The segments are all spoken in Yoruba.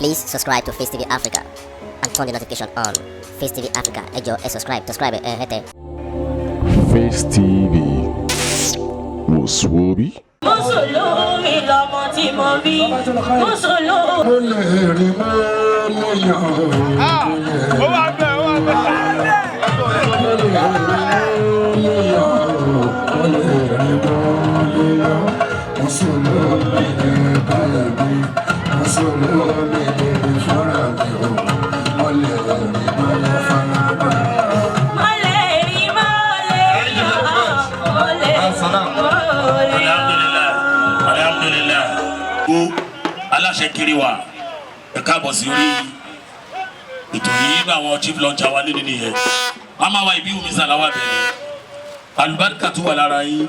Please subscribe to Face TV Africa and turn the notification on. Face TV Africa, ẹ jọ̀ọ́, subscribe, hete. Face TV was Swoby. Mùsùlùmí lọmọ tí mo bí. Mùsùlùmí. aláṣẹ kiri wa ẹ káàbọ̀ sí orí ètò yìí bá àwọn chief launcher wa nínú nìyẹn a máa wá ibi omi sàlàwà bẹ̀rẹ̀ alùbáríkà tó wà lára yín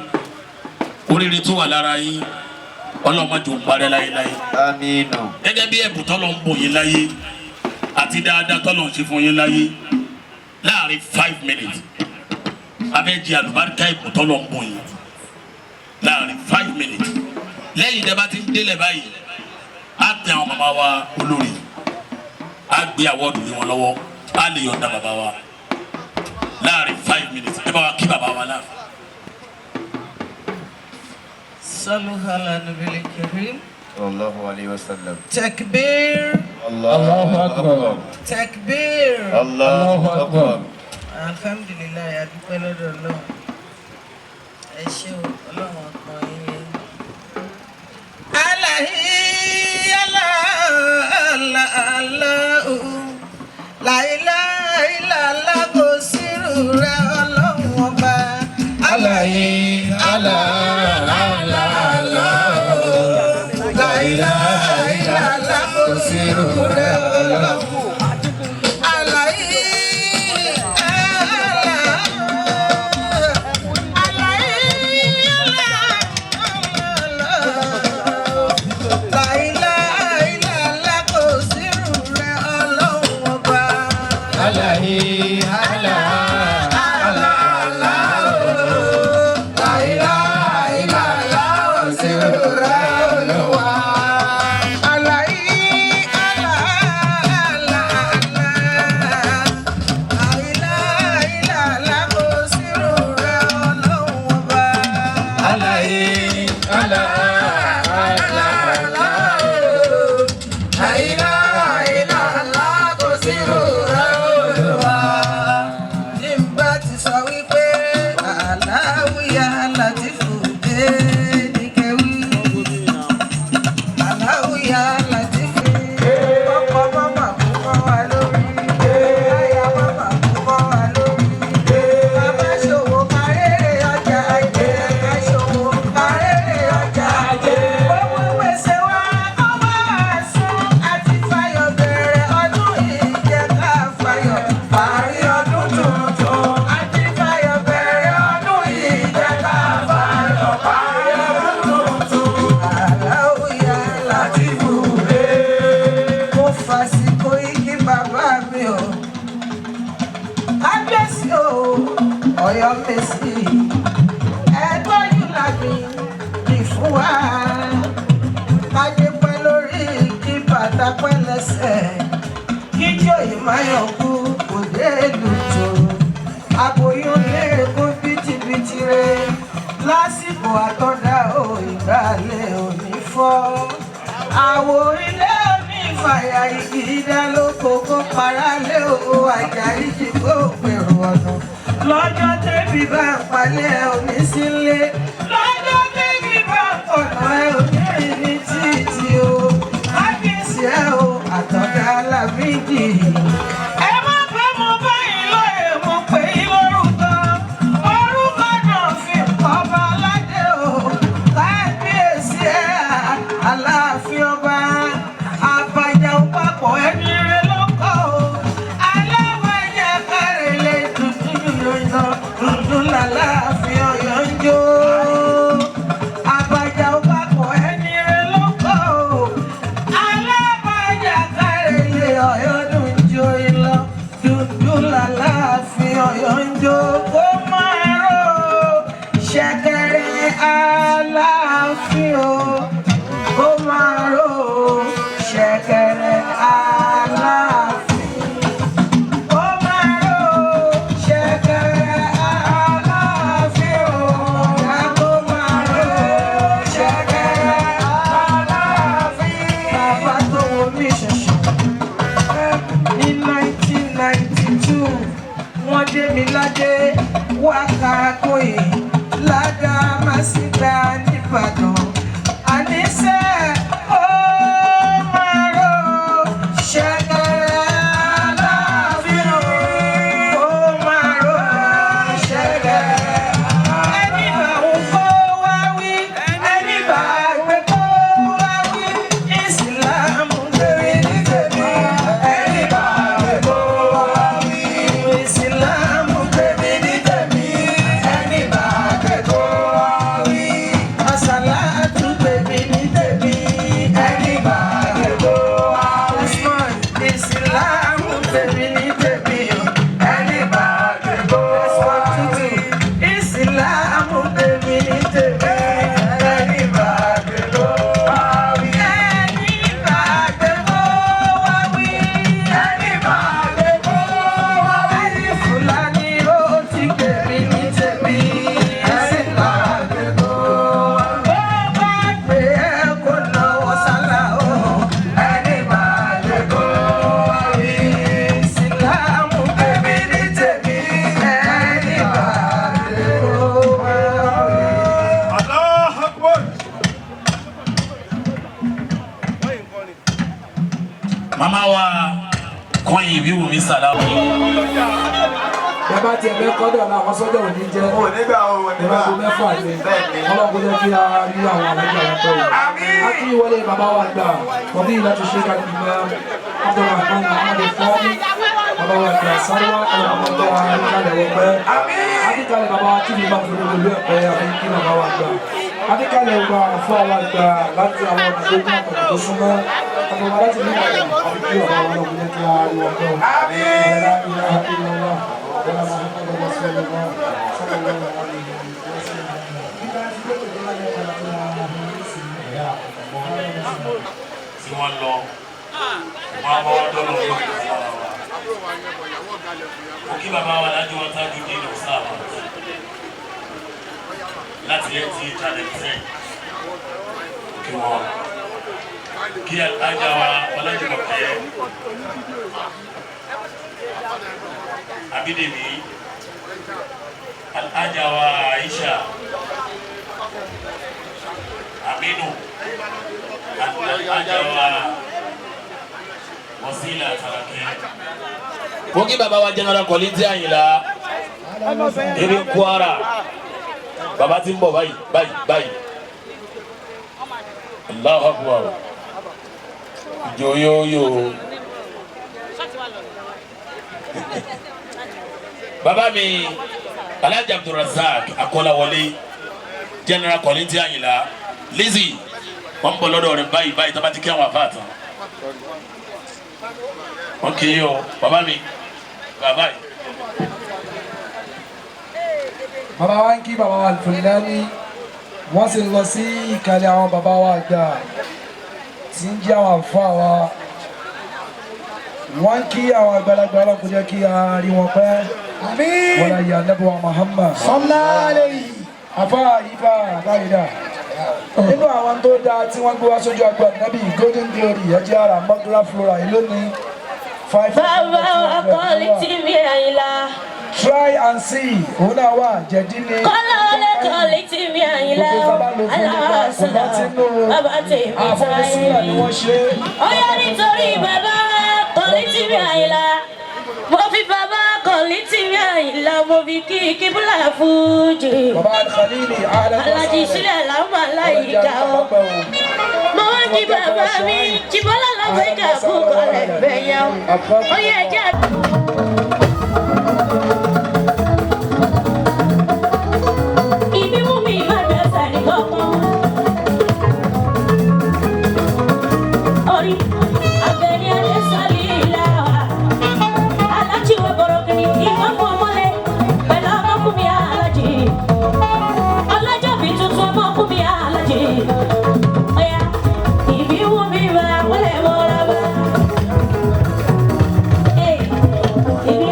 oríire tó wà lára yín ọlọ́mọdé ò parẹ́ láyéláyé àmín. gẹ́gẹ́ bí ẹ̀bùn tọ́lọ̀ ń bò yín láyé àti dáadáa tọ́lọ̀ ń ṣe fún yín láyé láàrin 5 minutes abẹ́jẹ́ alùbáríkà ẹ̀bùn tọ́lọ̀ ń bò yín láàrin 5 minutes lẹ́yìn tẹ́ bá ti ń délẹ̀ báyìí á tẹ àwọn màmá wa olórí á gbé àwọ̀dù lé wọn lọ́wọ́ á lè yọ̀ǹda bàbá wa láàrin 5 minutes ẹ bá wa kí bàbá wa náà. صلوا على النبي الكريم. الله عليه وسلم. تكبير. الله أكبر. تكبير. الله أكبر. الحمد لله يا dúpẹ́ lọ́dọ̀ Ọlọ́run. ẹ ṣé o Ọlọ́run ọkàn yín. La ilaha illallah kò sírù rẹ̀ Ọlọ́run ọba. La ilaha illallah kò sírù rẹ̀ Ọlọ́run. Ọ̀yọ́ Mèsì ẹgbẹ́ yìí làbí ìfúnwá káyé pẹ́ lórí kí bàtà pẹ́ lẹ́sẹ̀ kíjọ́ ìmáyọ̀kú kò dé lùtò àbòyún léèkó bìtìbìtì rẹ̀ lásìkò àtọ́dá ò ìgbàlẹ̀ òní fọ́ àwò ilé òní ìfàyà ìgìdá ló kókó parálé o àjàrí jìbó pèrò ọ̀nà. Lọ́jọ́ tẹ́bí bá ń palẹ̀ òní sílé. Lọ́jọ́ tẹ́bí bá ń pọ̀nà ẹ̀ òní rìn ní títì o. Ábíyèsí ẹ̀ o, àtọ̀dá Lámídì. Ẹ má pẹ́ mo báyìí lóye, mo pè é lórúkọ. Orúkọ náà fi ọba aládé o. Kábíyèsí ẹ̀ Aláàfin ọba. Àbàjá òpapọ̀ ẹni rẹ̀ ló kọ́ o. Aláwàjá kárẹ̀lẹ̀ dundun làlàáfin Ọ̀yọ́ ń jó. Àbàjá òpapọ̀ ẹni rẹ̀ ló kọ́ o. Alábàjá kárẹ̀lẹ̀ Ọ̀yọ́ dùn jó ilé. mi ṣẹ̀ṣẹ̀. Ní 1992, wọ́n dé mi ládé Wákàkóyè ládá Màsígbà nìbàdàn. Àníṣe ó máa rò ṣẹ̀kẹ̀rẹ̀ aláàfin ó máa rò ṣẹ̀kẹ̀rẹ̀. Ẹni bá ń kó wá wí, ẹni bá gbé kó wá wí, ìsìlámù lórí ní tèmi. Ẹni bá gbé kó wá wí, ìsìlámù lórí ní tèmi. Ẹni bá gbé kó wá wí, àsàlátù lórí ní tèmi. Ẹni bá gbé kó wá wí, ìsìlámù lórí ní tèmi. Ẹni bá gbé kó wá wí, ìsìlámù lórí ní tèmi. Ẹni bá gbé kó wá wí, ẹni bá gbé kó wá wí, ẹni bá gbé kó wá wí. Fúlàní ó ti gbèmí ní tèmi. Ẹni bá gbé kó wá wí. Ó bá gbé ẹ kó náwó sálà o. Ẹni bá gbé kó wá wí. Ìsìlámù gbèmí ní tèmi. Ẹni bá gbé kó wá wí. Allahu Akbar. mama wa kọyin bí wùmí sàlámù. bàbá tiẹ̀ fẹ́ kọ́dọ̀ náà àwọn sọ́jà ò ní jẹ́ Onígbà o, onígbà. ìbáko mẹ́fà ni ọlọ́run jẹ́ kí a rí àwọn àlejò àwọn pẹ́ o. a kí ìwọlé bàbá wa gbà kọ́bí láti ṣe ká ní mọ́ Abdulrahman Muhammad Fani bàbá wa gbà sáríwá ọlọ́mọdé wa ní kálẹ̀ wọ pẹ́. akíkalẹ̀ bàbá wa kí ni bá fi lórí ẹ̀pẹ́ àfi kí bàbá wa gbà. akíkalẹ̀ gba fún àwa gbà láti àwọn ọ̀dọ́ ní ọ̀pọ̀ tó súnmọ́ ọmọ wa láti ní ìwàlẹ̀ àfi kí bàbá wa lọ́kùn jẹ́ kí a rí wọn pẹ́ o. ولا محمد رسول الله صلى الله عليه وسلم. tí wọ́n lọ wọ́n á bọ́ wọn dọ́lọ́ fún ìgbà wa. kí bàbá wa lájú wọn tájú dé lọ sáà láti lè ti ìtàlẹ̀ sẹ́yìn kí wọ́n kí ajá wa ọlọ́jọ́ pẹ́ Abídèmí Alhaja wa Aisha Aminu Alhaja wa Wasila Tarake. Mo kí bàbá wa General Kollington Àyìnlá eré Kwara bàbá tí ń bọ̀ báyìí Allahu Akbar joyoyo. Bàbá mi Alhaji Abdulrazak Akọ́láwọlé General Kollington Àyìnlá Lizzy wọ́n ń bọ̀ lọ́dọ̀ rẹ̀ báyìí tó bá ti kí àwọn àfáà tán. Wọ́n kì í yọ bàbá mi bàbá yìí. bàbá wa ń kí bàbá wa Al-Fulani wọ́n sì lọ sí ìkàlẹ̀ àwọn bàbá wa àgbà tí ń jẹ́ àwọn àfáà wa wọ́n ń kí àwọn àgbàlagbà ọlọ́kùn jẹ́ kí a rí wọn pẹ́ wọ́n la yà Ànábì wa Muhammad àfáà yípa láyìídá nínú àwọn tó dáa tí wọ́n gbé wá sójú àgbà Ànábì Golden Glory ẹ̀jẹ̀ ara mọ́gíra flora yìí lónìí 500. Bàbá wa Kollington Àyìnlá. Try and see òun náà wà jẹ̀dí ni. Kọ́lá ọlẹ́ Kollington Àyìnlá. Aláwàsánà bàbá tèmi àfọwọ́sílà ni wọ́n ṣe. Ó yá nítorí bàbá Kollington Àyìnlá. Mo fi bàbá Kollington Àyìnlá mo fi kí kíbúlà fújì. Bàbá Khalili Alájí sílẹ̀ làwọn aláìka o. Mo wá kí bàbá mi Jíbọ́lá lọ́gbẹ́gà kú kọ́lẹ̀ bẹ̀yẹ̀ o. Ó yẹ jẹ́. Ibi mú mi má dẹ́sẹ̀ ní kọ́kọ́. Orí abẹ́ni adé sọ́lí ìlà wa. Alájí wo borokini ìmọ̀mú ọmọlé pẹ̀lú ọmọkùnrin alájí. Ọlọ́jọ́ bí tuntun ọmọkùnrin alájí. Ọ̀yà ibi mú mi má wọlé mọ́ra bá. Ibi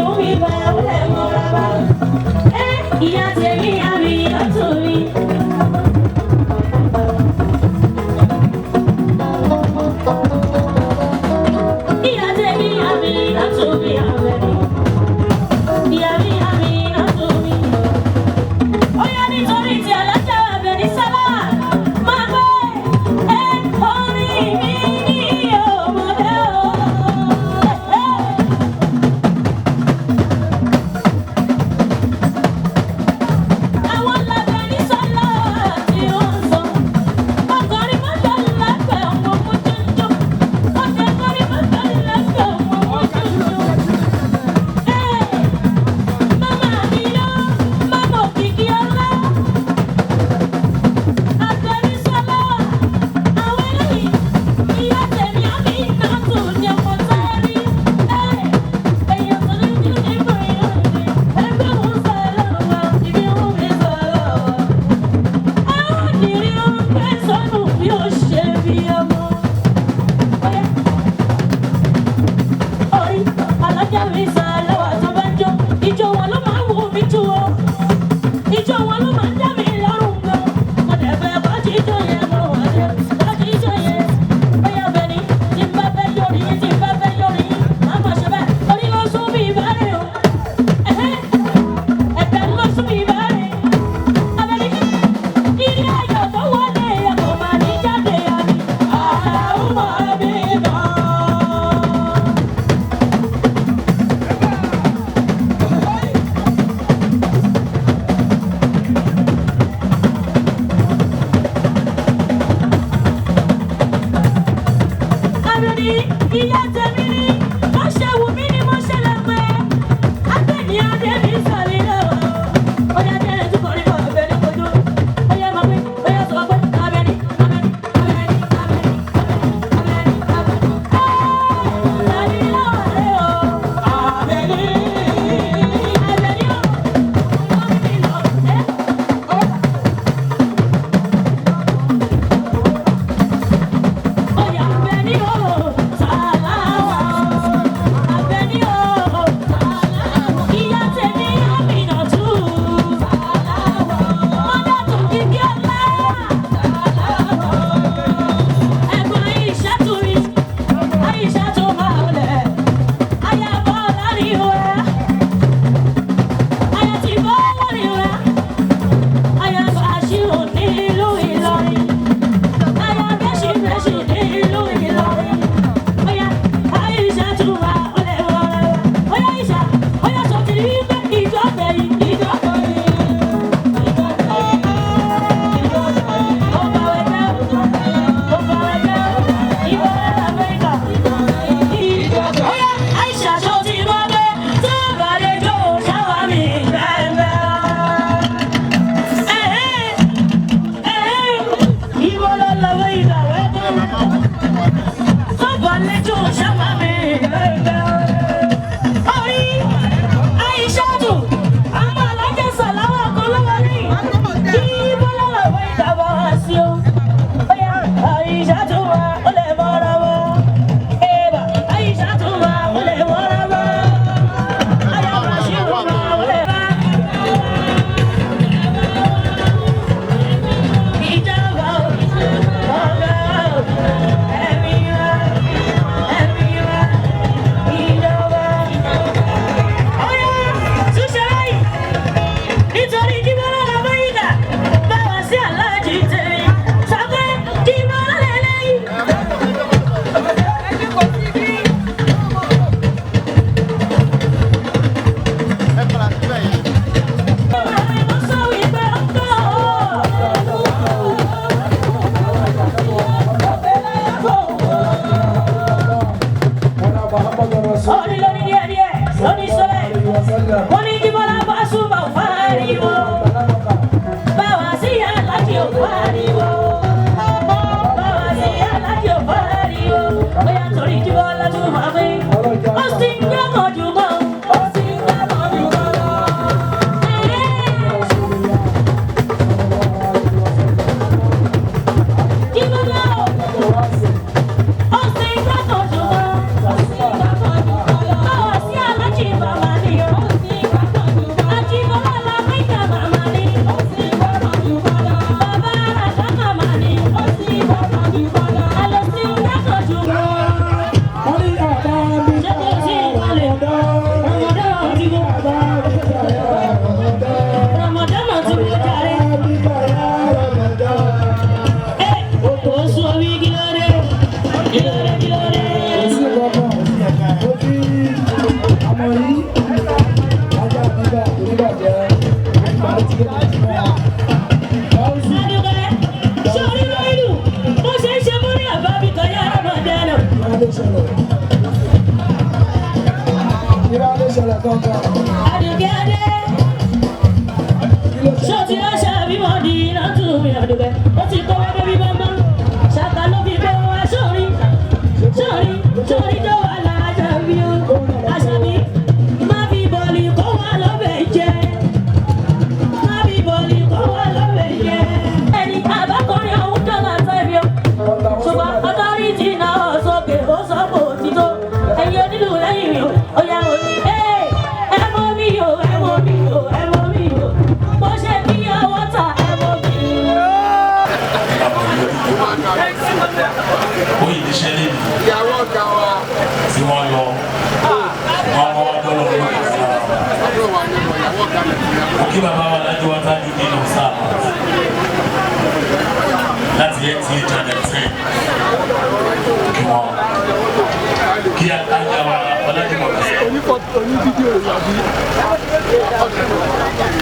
àmọ́ yìí ajá àbíbá oníbàjẹ́ ìgbà tí ó ti mọ́ a. Sori lóyún, mo ṣe ń ṣe mórí àbábí kan yára máa dáná. Ìrà ló ṣẹlẹ̀ kankan. Àdùkẹ́ Adé. Ṣé o ti ránṣẹ́ bímọ di iná tù mí Àdùkẹ́? Ó ti kọ́ wá bébí bọ́mbọ́n. Ṣàkà ló fi bẹ́ wá sórí. Sórí tó wà láàjà bí o. Àṣàbí má fi bọ̀lì kó wá lọ́bẹ̀ jẹ. Má fi bọ̀lì kó wá lọ́bẹ̀ jẹ. Ẹni àbákọrin ọ̀hún tó máa fẹ́ bí o. Ṣùgbọ́n ọtọ́rìtì náà sókè ó sọ pé òtítọ́. Ẹ̀yin onílù lẹ́yìn mi o, ó yá o ní. Ẹ mọ mi o, ẹ mọ mi o, ẹ mọ mi o. Bó ṣe kí ọwọ́ ta ẹ mọ mi o. Ó yìí ní ṣẹlẹ̀ ní. Ìyàwó ọ̀gá wa. Tí wọ́n lọ. Wọ́n mọ́ wá dọ́lọ́ lórí ìsára. Mo kí bàbá wa lájú wá tájú nínú sáà. Láti yẹ ti channel 10. Kí wọ́n. Kí àtàjà wa ọlọ́dúnmọ̀ kẹ́. Oní fídíò rẹ̀ àbí.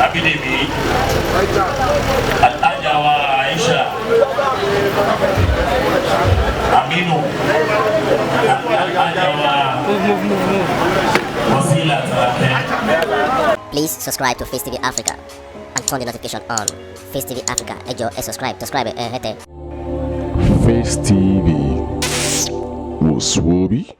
Abídèmí. Àtàjà wa Aisha. Aminu. Àtàjà wa Wasila Tàlàkẹ́. Please subscribe to Face TV Africa and turn the notification on. Face TV Africa, ẹ jọ̀ọ́ ẹ subscribe hete. Face TV was Swoby.